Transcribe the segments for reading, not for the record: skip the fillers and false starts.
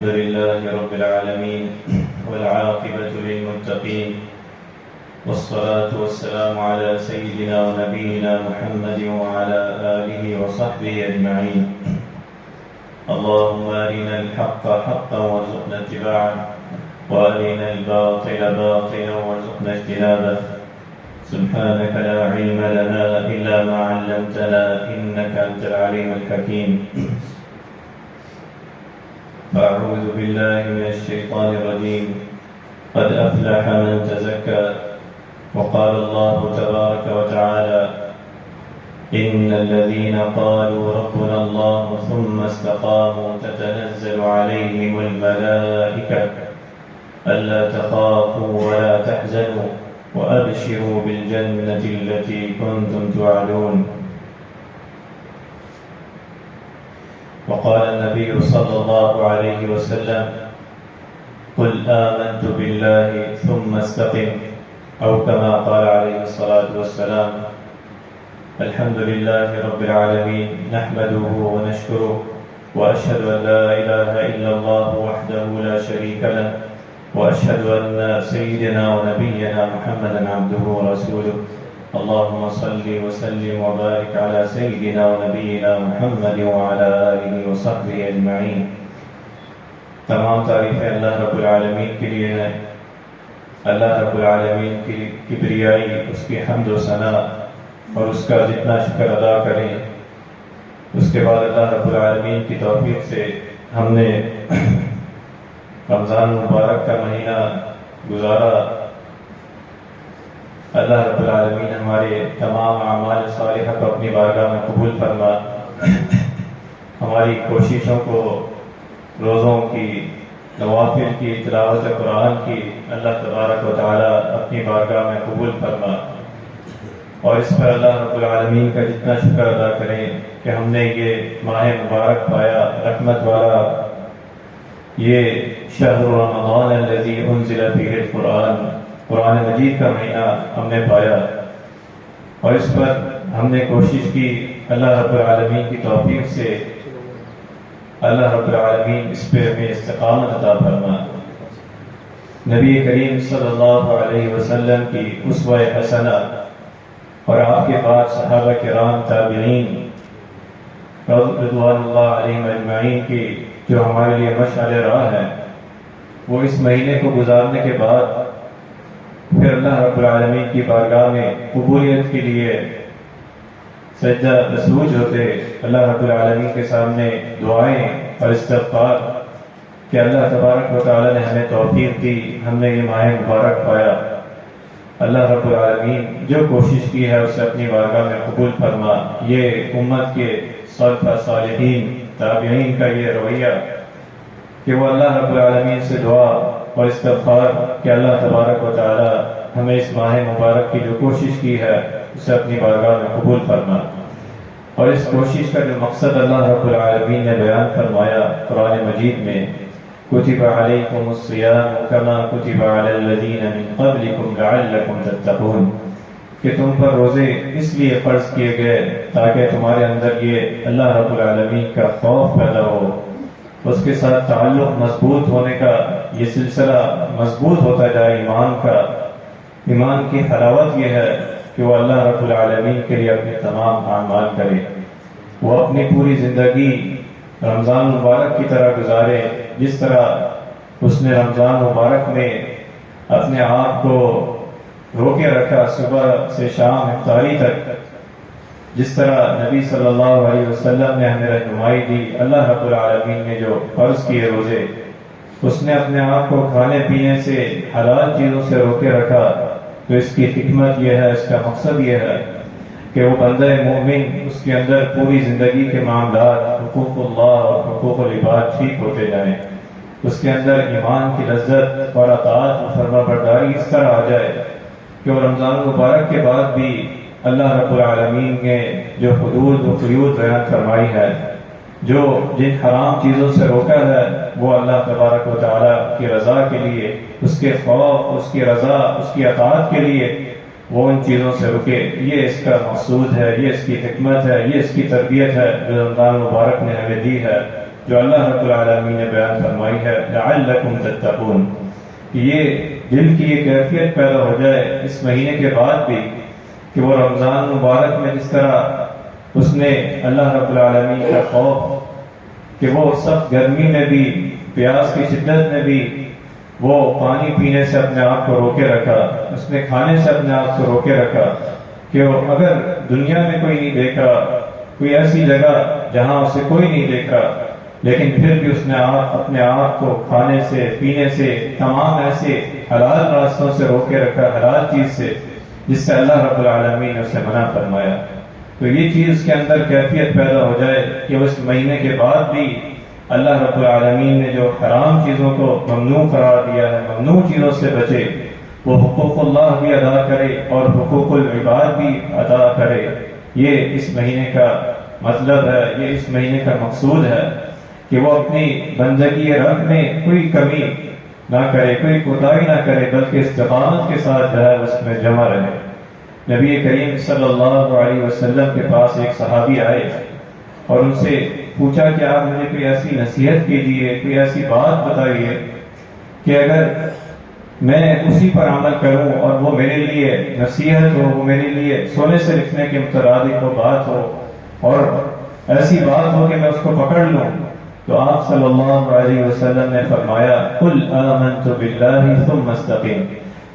الحمد لله رب العالمين والعاقبة للمتقين والصلاة والسلام على سيدنا ونبينا محمد وعلى آله وصحبه أجمعين. اللهم أرنا الحق حقا وارزقنا اتباعه وأرنا الباطل باطلا وارزقنا اجتنابه. سبحانك لا علم لنا إلا ما علمتنا إنك أنت العليم الحكيم. أعوذ بالله من الشيطان الرجيم. قد أفلح من تزكى وقال الله تبارك وتعالى إن الذين قالوا ربنا الله ثم استقاموا تتنزل عليهم الملائكة ألا تخافوا ولا تحزنوا وأبشروا بالجنة التي كنتم توعدون. وقال النبي صلى الله عليه وسلم قل آمنت بالله ثم استقم أو كما قال عليه الصلاة والسلام. الحمد لله رب العالمين نحمده ونشكره وأشهد أن لا إله إلا الله وحده لا شريك له وأشهد أن سيدنا ونبينا محمدا عبده ورسوله. اللهم صل وسلم وبارك على سيدنا ونبينا محمد وعلى آله وصحبه أجمعين. تمام تعریفیں اللہ رب العالمین کے لیے ہیں. اللہ رب العالمین کی کبریائی، اس کی حمد و ثنا اور اس کا جتنا شکر ادا کریں. اس کے بعد اللہ رب العالمین کی توفیق سے ہم نے رمضان مبارک کا مہینہ گزارا. اللہ رب العالمین ہمارے تمام اعمال صالحہ کو اپنی بارگاہ میں قبول فرما. ہماری کوششوں کو، روزوں کی، نوافل کی، تلاوت قرآن کی اللہ تبارک و تعالی اپنی بارگاہ میں قبول فرما. اور اس پر اللہ رب العالمین کا جتنا شکر ادا کریں کہ ہم نے یہ ماہ مبارک پایا، رحمت والا، یہ شہر رمضان الذی انزل فیہ القرآن، قرآن مجید کا مہینہ ہم نے پایا. اور اس پر ہم نے کوشش کی. اللہ رب العالمین کی توفیق سے اللہ رب العالمین اس پہ ہمیں استقامت عطا فرما. نبی کریم صلی اللہ علیہ وسلم کی اسوہ حسنہ اور آپ کے بعد صحابہ کرام، تابعین رضوان اللہ علیہم اجمعین کی جو ہمارے لیے مشعل راہ ہے، وہ اس مہینے کو گزارنے کے بعد پھر اللہ رب العالمین کی بارگاہ میں قبولیت کے لیے سجدہ مسجود ہوتے. اللہ رب العالمین کے سامنے دعائیں اور استغفار کہ اللہ تبارک و تعالی نے ہمیں توفیق دی، ہم نے یہ ماہ مبارک پایا. اللہ رب العالمین جو کوشش کی ہے اسے اپنی بارگاہ میں قبول فرما. یہ امت کے سلف صالحین، تابعین کا یہ رویہ کہ وہ اللہ رب العالمین سے دعا اور استغفار کہ اللہ تبارک و تعالی ہمیں اس ماہ مبارک کی جو کوشش کی ہے اسے اپنی بارگاہ میں قبول فرما. اور اس کوشش کا جو مقصد اللہ رب العالمین نے بیان فرمایا قرآن مجید میں، کتب علیکم الصیام کما کتب علی الذین من قبلکم لعلکم تتقون، کہ تم پر روزے اس لیے فرض کیے گئے تاکہ تمہارے اندر یہ اللہ رب العالمین کا خوف پیدا ہو، اس کے ساتھ تعلق مضبوط ہونے کا یہ سلسلہ مضبوط ہوتا جائے. ایمان کی حلاوت یہ ہے کہ وہ اللہ رب العالمین کے لیے اپنے تمام اعمال کرے، وہ اپنی پوری زندگی رمضان مبارک کی طرح گزارے جس طرح اس نے رمضان مبارک میں اپنے آپ کو روکے رکھا صبح سے شام افطاری تک. جس طرح نبی صلی اللہ علیہ وسلم نے ہمیں رہنمائی دی، اللہ رب العالمین نے جو فرض کیے روزے، اس نے اپنے آپ کو کھانے پینے سے، حلال چیزوں سے روکے رکھا. تو اس کی حکمت یہ ہے، اس کا مقصد یہ ہے کہ وہ بندہ مومن اس کے اندر پوری زندگی کے معاملات، حقوق اللہ اور حقوق العباد ٹھیک ہوتے جائیں. اس کے اندر ایمان کی لذت اور اطاعت و فرما برداری اس طرح آ جائے کہ وہ رمضان مبارک کے بعد بھی اللہ رب العالمین نے جو حدود و قیود بیان فرمائی ہے، جو جن حرام چیزوں سے روکا ہے، وہ اللہ تبارک و تعالیٰ کی رضا کے لیے، اس کے خوف، اس کی رضا، اس کی اطاعت کے لیے وہ ان چیزوں سے رکے. یہ اس کا مقصود ہے، یہ اس کی حکمت ہے، یہ اس کی تربیت ہے جو رمضان مبارک نے ہمیں دی ہے. جو اللہ رب العالمین نے بیان فرمائی ہے لعلکم تتقون، کہ یہ دل کی یہ کیفیت پیدا ہو جائے اس مہینے کے بعد بھی کہ وہ رمضان مبارک میں جس طرح اس نے اللہ رب العالمین کا خوف کہ وہ سب گرمی میں بھی پیاس کی شدت میں بھی وہ پانی پینے سے اپنے آپ کو روکے رکھا، اس نے کھانے سے اپنے آپ کو روکے رکھا کہ اگر دنیا میں کوئی نہیں دیکھ رہا، کوئی ایسی جگہ جہاں اسے کوئی نہیں دیکھ رہا، لیکن پھر بھی اس نے اپنے آپ کو کھانے سے پینے سے تمام ایسے حلال راستوں سے روکے رکھا، حلال چیز سے جس سے اللہ رب العالمین نے اسے منع فرمایا۔ تو یہ چیز اس کے اندر کیفیت پیدا ہو جائے کہ اس مہینے کے بعد بھی اللہ رب العالمین نے جو حرام چیزوں کو ممنوع قرار دیا ہے، ممنوع چیزوں سے بچے، وہ حقوق اللہ بھی ادا کرے اور حقوق العباد بھی ادا کرے۔ یہ اس مہینے کا مطلب ہے، یہ اس مہینے کا مقصود ہے کہ وہ اپنی بندگی رب میں کوئی کمی نہ کرے، کوئی کوتاہی نہ کرے، بلکہ استقامت کے ساتھ جو ہے اس میں جمع رہے۔ نبی کریم صلی اللہ علیہ وسلم کے پاس ایک صحابی آئے اور ان سے پوچھا کہ آپ مجھے کوئی ایسی نصیحت کیجیے، کوئی ایسی بات بتائیے کہ اگر میں اسی پر عمل کروں اور وہ میرے لیے نصیحت ہو، وہ میرے لیے سونے سے لکھنے کے مترادف وہ بات ہو اور ایسی بات ہو کہ میں اس کو پکڑ لوں۔ تو آپ صلی اللہ علیہ وسلم نے فرمایا قل آمنت باللہ ثم استقم،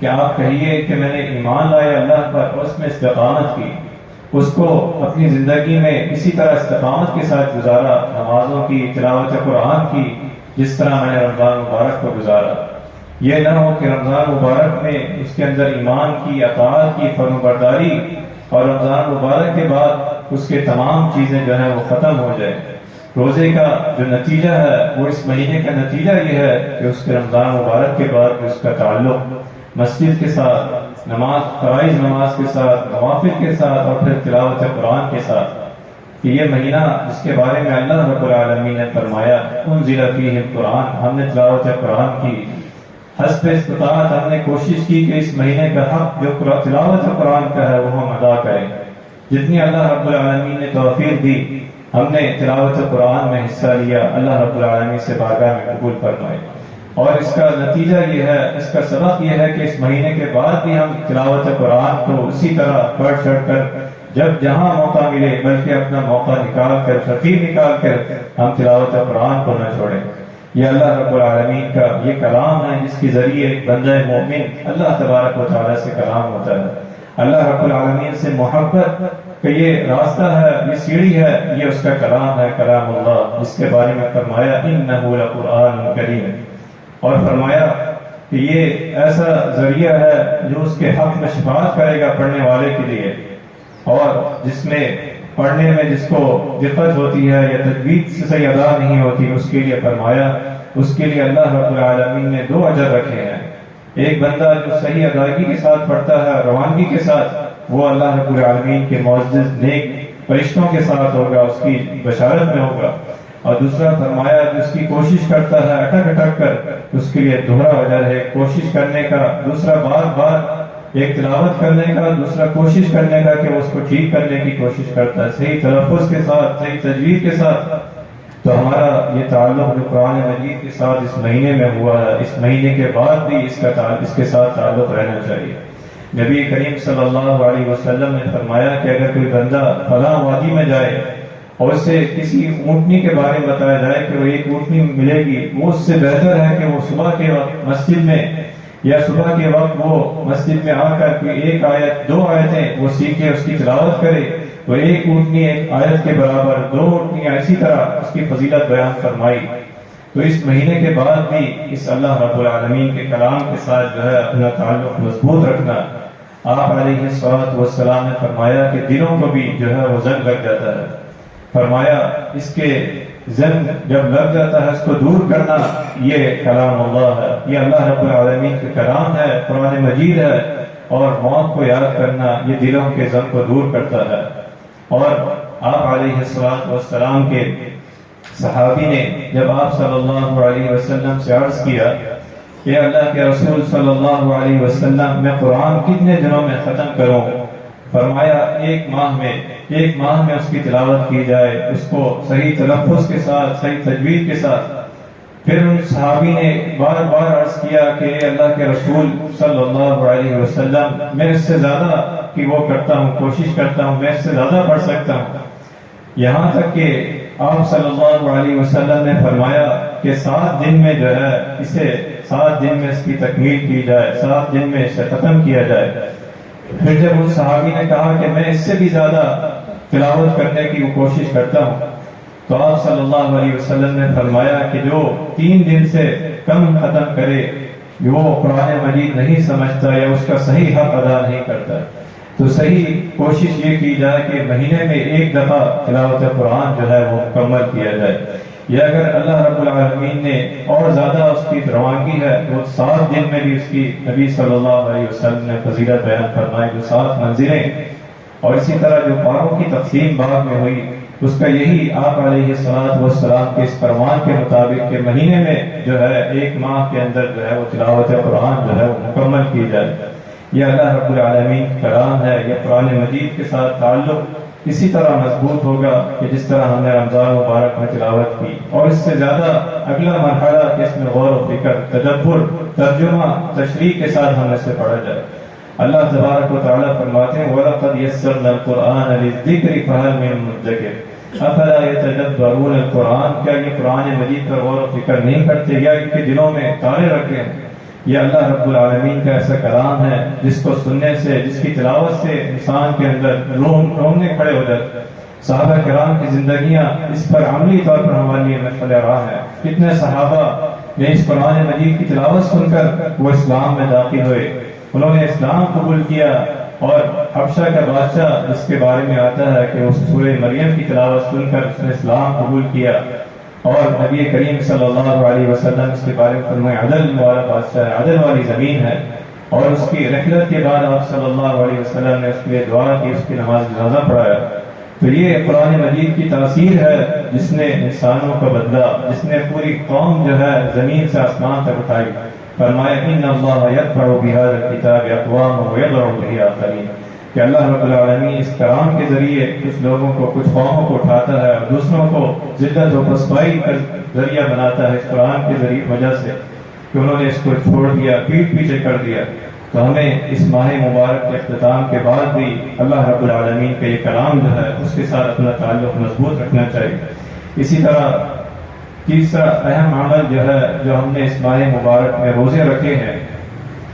کہ آپ کہیے کہ میں نے ایمان لایا اللہ پر اور اس میں استقامت کی، اس کو اپنی زندگی میں اسی طرح استقامت کے ساتھ گزارا، نمازوں کی، تلاوت قرآن کی، جس طرح میں نے رمضان مبارک کو گزارا۔ یہ نہ ہو کہ رمضان مبارک میں اس کے اندر ایمان کی، اطاعت کی، فرمانبرداری اور رمضان مبارک کے بعد اس کے تمام چیزیں جو ہیں وہ ختم ہو جائیں۔ روزے کا جو نتیجہ ہے وہ اس مہینے کا نتیجہ یہ ہے کہ اس کے رمضان مبارک کے بعد اس کا تعلق مسجد کے ساتھ، نماز، فرائض نماز کے ساتھ، نوافل کے ساتھ اور پھر تلاوت قرآن کے ساتھ، کہ یہ مہینہ جس کے بارے میں اللہ رب العالمین نے فرمایا انزل فیہ القرآن، ہم نے تلاوت قرآن کی، حسب استطاعت ہم نے کوشش کی کہ اس مہینے کا حق جو تلاوت قرآن کا ہے وہ ہم ادا کریں۔ جتنی اللہ رب العالمین نے توفیق دی ہم نے تلاوت قرآن میں حصہ لیا، اللہ رب العالمین سے بارگاہ میں قبول فرمائے۔ اور اس کا نتیجہ یہ ہے، اس کا سبق یہ ہے کہ اس مہینے کے بعد بھی ہم تلاوت قرآن کو اسی طرح پڑھ چڑھ کر جب جہاں موقع ملے بلکہ اپنا موقع نکال کر، فقیر نکال کر ہم تلاوت قرآن کو نہ چھوڑیں۔ یہ اللہ رب العالمین کا یہ کلام ہے جس کے ذریعے ایک بندہ مومن اللہ تبارک و تعالیٰ سے کلام ہوتا ہے، اللہ رب العالمین سے محبت کہ یہ راستہ ہے، یہ سیڑھی ہے، یہ اس کا کلام ہے، کلام اللہ، جس کے بارے میں فرمایا انہ لقرآن کریم، اور فرمایا کہ یہ ایسا ذریعہ ہے جو اس کے حق میں شفاعت کرے گا پڑھنے والے کے لیے، اور جس میں پڑھنے میں جس کو دقت ہوتی ہے یا تجوید سے صحیح ادا نہیں ہوتی اس کے لیے فرمایا اس کے لیے اللہ رب العالمین نے 2 اجر رکھے ہیں۔ ایک بندہ جو صحیح ادائیگی کے ساتھ پڑھتا ہے، روانگی کے ساتھ، وہ اللہ رب العالمین کے معزز نیک فرشتوں کے ساتھ ہوگا، اس کی بشارت میں ہوگا۔ اور دوسرا فرمایا جس کی کوشش کرتا ہے اٹک اٹک کر، اس کے لیے دوہرا اجر ہے، کوشش کرنے کا، دوسرا بار بار ایک تلاوت کرنے کا، دوسرا کوشش کرنے کا کہ وہ اس کو ٹھیک کرنے کی کوشش کرتا ہے صحیح تلفظ کے ساتھ، صحیح تجوید کے ساتھ۔ تو ہمارا یہ تعلق جو قرآن مجید کے ساتھ اس مہینے میں ہوا ہے، اس مہینے کے بعد بھی اس کے ساتھ تعلق رہنا چاہیے۔ نبی کریم صلی اللہ علیہ وسلم نے فرمایا کہ اگر کوئی بندہ فلاں وادی میں جائے اور اس سے کسی اونٹنی کے بارے میں بتایا جائے کہ وہ ایک اونٹنی ملے گی، وہ اس سے بہتر ہے کہ وہ صبح کے وقت مسجد میں یا صبح کے وقت وہ مسجد میں آ کر کوئی 1 آیت 2 آیتیں وہ سیکھے، اس کی تلاوت کرے۔ وہ ایک اونٹنی 1 آیت کے برابر، 2 اونٹنیاں اسی طرح اس کی فضیلت بیان فرمائی۔ تو اس مہینے کے بعد بھی اس اللہ رب العالمین کے کلام کے ساتھ جو ہے اپنا تعلق مضبوط رکھنا۔ آپ علیہ الصلوۃ والسلام نے فرمایا کہ دلوں کو بھی جو ہے وہ زنگ لگ جاتا ہے، فرمایا اس کے زنگ جب لگ جاتا ہے اس کو دور کرنا یہ کلام اللہ ہے، یہ اللہ رب العالمین کا کلام ہے، قرآن مجید ہے، اور موت کو یاد کرنا یہ دلوں کے زنگ کو دور کرتا ہے۔ اور آپ علیہ الصلوۃ والسلام کے صحابی نے جب آپ صلی اللہ علیہ وسلم سے عرض کیا کہ اللہ کے رسول صلی اللہ علیہ وسلم میں قرآن کتنے دنوں میں ختم کروں؟ فرمایا ایک ماہ میں اس کی تلاوت کی جائے، اس کو صحیح تلفظ کے ساتھ، صحیح تجوید کے ساتھ۔ پھر ان صحابی نے بار بار عرض کیا کہ اے اللہ کے رسول صلی اللہ علیہ وسلم، میں اس سے زیادہ کہ وہ کرتا ہوں، کوشش کرتا ہوں، میں اس سے زیادہ پڑھ سکتا ہوں۔ یہاں تک کہ آپ صلی اللہ علیہ وسلم نے فرمایا کہ 7 دن میں جو ہے اسے 7 دن میں اس کی تکمیل کی جائے، 7 دن میں اسے ختم کیا جائے۔ پھر جب ان صحابی نے کہا کہ میں اس سے بھی زیادہ تلاوت کرنے کی وہ کوشش کرتا ہوں، تو آپ صلی اللہ علیہ وسلم نے فرمایا کہ جو 3 دن سے کم ختم کرے وہ قرآن مجید نہیں سمجھتا یا اس کا صحیح حق ادا نہیں کرتا۔ تو صحیح کوشش یہ کی جائے کہ مہینے میں 1 دفعہ تلاوت قرآن جو ہے وہ مکمل کیا جائے، یا اگر اللہ رب العالمین نے اور زیادہ اس کی روانگی ہے تو 7 دن میں بھی اس کی نبی صلی اللہ علیہ وسلم نے فضیلت بیان فرمائی، جو 7 منزلیں، اور اسی طرح جو پاروں کی تقسیم بعد میں ہوئی اس کا یہی آپ علیہ الصلوۃ والسلام کے اس فرمان کے مطابق کہ مہینے میں جو ہے 1 ماہ کے اندر جو ہے وہ تلاوت قرآن جو ہے وہ مکمل کی جائے۔ یہ اللہ رب العالمین کا کلام ہے، یہ قرآن مجید کے ساتھ تعلق اسی طرح مضبوط ہوگا کہ جس طرح ہم نے رمضان مبارک میں تلاوت کی، اور اس سے زیادہ اگلا مرحلہ کہ اس میں غور و فکر، تدبر، ترجمہ، تشریح کے ساتھ ہم اسے پڑھا جائے۔ اللہ تبارک و تعالیٰ فرماتے ہیں وَلَقَدْ يَسَّرْنَا الْقُرْآنَ لِلذِّكْرِ فَهَلْ مِن مُدَّكِرٍ أَفَلَا يَتَدَبَّرُونَ الْقُرْآنَ، کیا یہ قرآن مجید پر غور و فکر نہیں کرتے یا ان کے دلوں میں تالے رکھے ہیں؟ یہ اللہ رب العالمین کا ایسا کلام ہے جس کو سننے سے، جس کی تلاوت سے انسان کے اندر رونے کھڑے ہو جاتے۔ صحابہ کرام کی زندگیاں اس پر عملی طور پر ہمارے لیے مشعل راہ ہے۔ کتنے صحابہ نے اس قرآن مجید کی تلاوت سن کر وہ اسلام میں داخل ہوئے، انہوں نے اسلام قبول کیا، اور حبشہ کا بادشاہ جس کے بارے میں آتا ہے کہ اس سورہ مریم کی تلاوت سن کر اس نے اسلام قبول کیا، اور نبی کریم صلی اللہ علیہ وسلم اس کے بارے میں فرمائے عدل والا بادشاہ ہے، عدل والی زمین ہے، اور اس کی رحلت کے بعد آپ صلی اللہ علیہ وسلم نے اس کے لیے دعا کی، اس کی نماز جنازہ پڑھایا۔ تو یہ قرآن مجید کی تاثیر ہے جس نے انسانوں کو بدلا، جس نے پوری قوم جو ہے زمین سے آسمان تک اٹھائی۔ فرمایا ان اللہ یرفع بہذا الکتاب اقواما ویضع بہ آخرین، کہ اللہ رب العالمین اس کلام کے ذریعے کچھ لوگوں کو، کچھ قوموں کو اٹھاتا ہے اور دوسروں کو ذلت و رسوائی کا ذریعہ بناتا ہے اس قرآن کے ذریعے وجہ سے کہ انہوں نے اس کو چھوڑ دیا، پیٹ پیچھے کر دیا۔ تو ہمیں اس ماہ مبارک کے اختتام کے بعد بھی اللہ رب العالمین کا یہ کلام جو ہے اس کے ساتھ اپنا تعلق مضبوط رکھنا چاہیے۔ اسی طرح تیسرا اہم عمل جو ہے جو ہم نے اس ماہ مبارک میں روزے رکھے ہیں،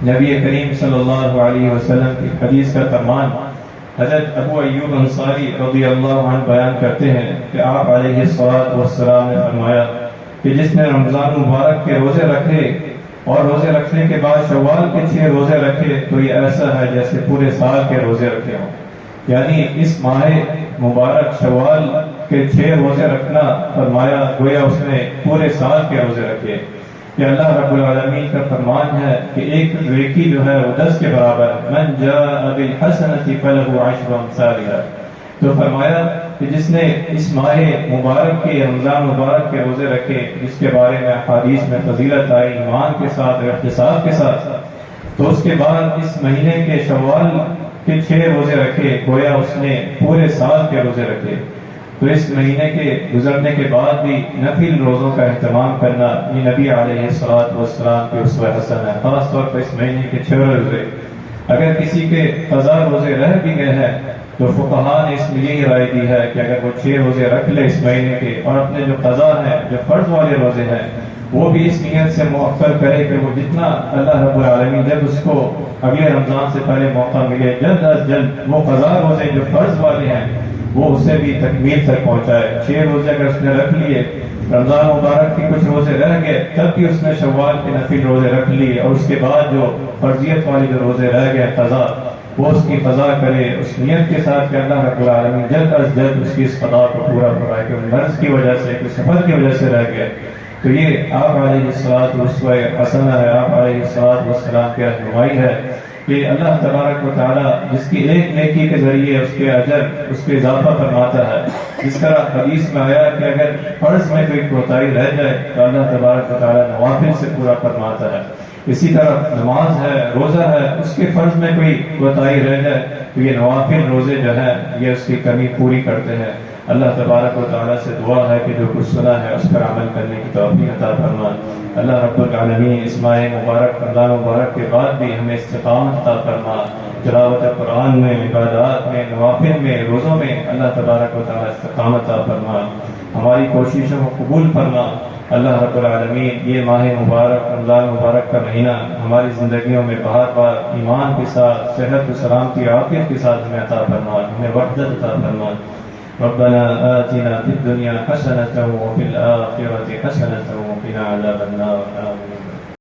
نبی کریم صلی اللہ علیہ وسلم کی حدیث کا فرمان حضرت ابو ایوب انصاری رضی اللہ عنہ بیان کرتے ہیں کہ آپ علیہ الصلوۃ والسلام نے فرمایا کہ جس نے رمضان مبارک کے روزے رکھے اور روزے رکھنے کے بعد شوال کے 6 روزے رکھے تو یہ ایسا ہے جیسے پورے سال کے روزے رکھے ہوں۔ یعنی اس ماہ مبارک شوال کے 6 روزے رکھنا فرمایا گویا اس نے پورے سال کے روزے رکھے۔ کہ اللہ رب العالمین کا فرمان ہے کہ ایک نیکی جو ہے وہ 10 کے برابر ہے، من جاء بالحسنۃ فلہ عشر امثالها۔ تو فرمایا کہ جس نے اس ماہ مبارک کے رمضان مبارک کے روزے رکھے جس کے بارے میں حدیث میں فضیلت آئی ایمان کے ساتھ اور احتساب کے ساتھ، تو اس کے بعد اس مہینے کے شوال کے 6 روزے رکھے گویا اس نے پورے سال کے روزے رکھے۔ تو اس مہینے کے گزرنے کے بعد بھی نفل روزوں کا اہتمام کرنا یہ نبی علیہ الصلوۃ والسلام کی اسوہ حسن ہے، خاص طور پر اس مہینے کے 6 روزے۔ اگر کسی کے قضا روزے رہ بھی گئے ہیں تو فقہاء نے اس میں یہی رائے دی ہے کہ اگر وہ 6 روزے رکھ لے اس مہینے کے، اور اپنے جو قضا ہیں، جو فرض والے روزے ہیں، وہ بھی اس نیت سے مؤخر کرے کہ وہ جتنا اللہ رب العالمین جب اس کو اگلے رمضان سے پہلے موقع ملے جلد از جلد وہ قضا روزے جو فرض والے ہیں وہ اسے بھی تکمیل تک پہنچائے۔ 6 روزے اگر اس نے رکھ لیے، رمضان مبارک کے کچھ روزے رہ گئے تب بھی اس نے شوال کے نفل روزے رکھ لیے، اور اس کے بعد جو فرضیت والے جو روزے رہ گئے قضا، وہ اس کی قضا کرے اس نیت کے ساتھ کہ اللہ رب العالمین جلد از جلد اس کی اس قضا کو پورا کرائے کہ مرض کی وجہ سے، کہ سفر کی وجہ سے رہ گئے۔ تو یہ آپ علیہ الصلوۃ والسلام حسنہ ہے، آپ علیہ الصلوۃ والسلام کی رہنمائی ہے کہ اللہ تبارک و تعالیٰ جس کی ایک نیکی کے ذریعے اس کے اجر اس کے اضافہ فرماتا ہے. جس طرح حدیث میں آیا کہ اگر فرض میں کوئی کوتاہی رہ جائے تو اللہ تبارک و تعالیٰ نوافل سے پورا فرماتا ہے. اسی طرح نماز ہے، روزہ ہے، اس کے فرض میں کوئی کوتاہی رہ جائے تو یہ نوافل روزے جو ہے یہ اس کی کمی پوری کرتے ہیں. اللہ تبارک و تعالیٰ سے دعا ہے کہ جو کچھ سنا ہے اس پر عمل کرنے کی توفیق عطا فرما. اللہ رب العالمین اس ماہ مبارک رمضان مبارک کے بعد بھی ہمیں استقامت عطا فرما. تلاوت قرآن میں، عبادات میں، نوافل میں، روزوں میں اللہ تبارک و تعالیٰ استقامت عطا فرما. ہماری کوششوں کو قبول فرما. اللہ رب العالمین یہ ماہ مبارک رمضان مبارک کا مہینہ ہماری زندگیوں میں بار بار ایمان کے ساتھ، صحت و سلامتی عافیت کے ساتھ ہمیں عطا فرما، ہمیں وحدت عطا فرما. ربنا آتنا في الدنيا حسنة وفي الآخرة حسنة وقنا عذاب النار. آمين.